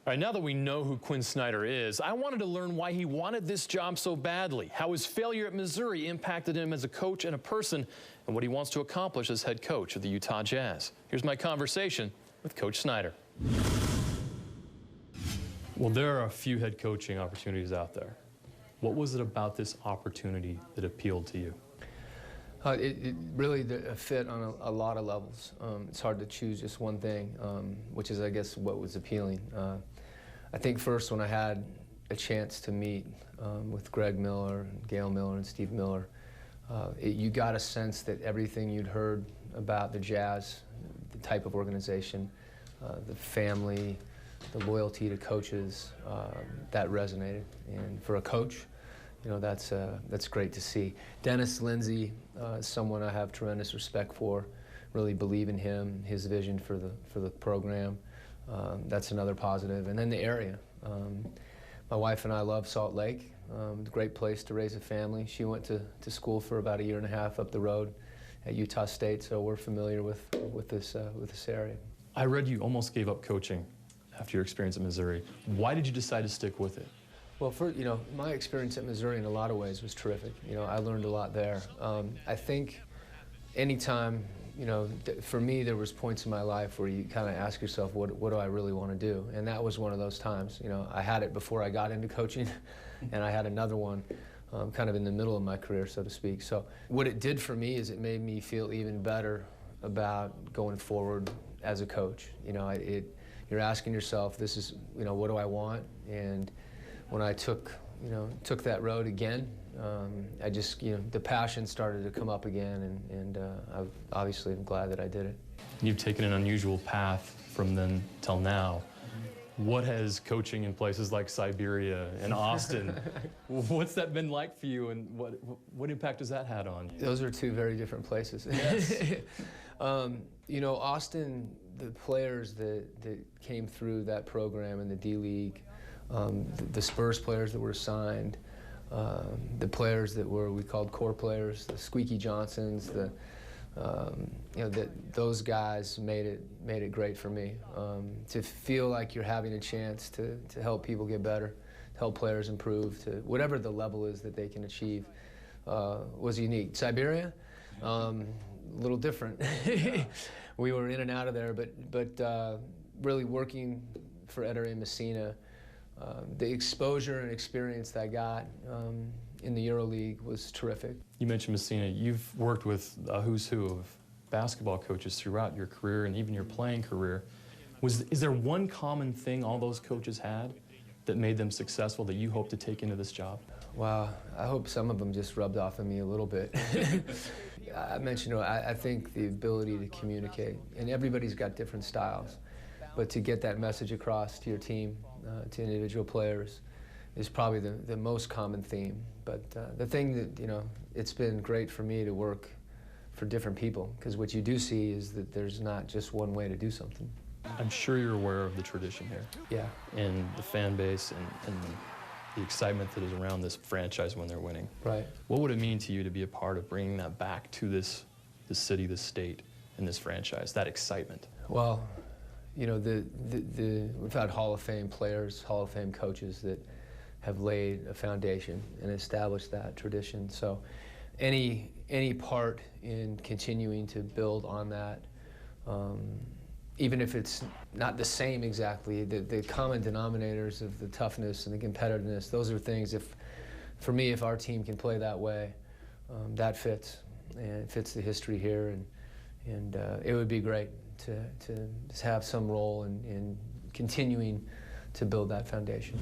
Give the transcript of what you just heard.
All right, now that we know who Quin Snyder is, I wanted to learn why he wanted this job so badly, how his failure at Missouri impacted him as a coach and a person, and what he wants to accomplish as head coach of the Utah Jazz. Here's my conversation with Coach Snyder. Well, there are a few head coaching opportunities out there. What was it about this opportunity that appealed to you? It really fit on a lot of levels. It's hard to choose just one thing, which is, I guess, what was appealing. I think first when I had a chance to meet with Greg Miller, Gail Miller, and Steve Miller, you got a sense that everything you'd heard about the Jazz, the type of organization, the family, the loyalty to coaches, that resonated. And for a coach, you know, that's great to see. Dennis Lindsay is someone I have tremendous respect for. Really believe in him, his vision for the program. That's another positive. And then the area. My wife and I love Salt Lake. It's a great place to raise a family. She went to school for about a year and a half up the road at Utah State, so we're familiar with this area. I read you almost gave up coaching after your experience at Missouri. Why did you decide to stick with it? Well, you know, my experience at Missouri in a lot of ways was terrific. You know, I learned a lot there. I think anytime, you know, for me, there was points in my life where you kind of ask yourself, what do I really want to do? And that was one of those times. You know, I had it before I got into coaching, and I had another one kind of in the middle of my career, so to speak. So what it did for me is it made me feel even better about going forward as a coach. You know, you're asking yourself, this is, you know, what do I want? And when I took that road again, I just, you know, the passion started to come up again, and I obviously am glad that I did it. You've taken an unusual path from then till now. What has coaching in places like Siberia and Austin, what's that been like for you, and what impact has that had on you? Those are two very different places. Yes. You know, Austin, the players that came through that program in the D-League, the Spurs players that were signed, the players that we called core players, the Squeaky Johnsons, you know, those guys made it great for me. To feel like you're having a chance to help people get better, to help players improve to whatever the level is that they can achieve, was unique. Siberia, a little different. We were in and out of there, but really working for Eder Messina. The exposure and experience that I got in the EuroLeague was terrific. You mentioned Messina. You've worked with a who's who of basketball coaches throughout your career and even your playing career. Is there one common thing all those coaches had that made them successful that you hope to take into this job? Wow, I hope some of them just rubbed off on me a little bit. I mentioned, I think the ability to communicate, and everybody's got different styles, but to get that message across to your team, to individual players, is probably the most common theme. But the thing that, you know, it's been great for me to work for different people, because what you do see is that there's not just one way to do something. I'm sure you're aware of the tradition here. Yeah. And the fan base and the excitement that is around this franchise when they're winning. Right. What would it mean to you to be a part of bringing that back to this city, this state, and this franchise, that excitement? Well, you know, we've had Hall of Fame players, Hall of Fame coaches that have laid a foundation and established that tradition. So any part in continuing to build on that, even if it's not the same exactly, the common denominators of the toughness and the competitiveness, those are things, for me, if our team can play that way, that fits, and it fits the history here, and it would be great to have some role in continuing to build that foundation.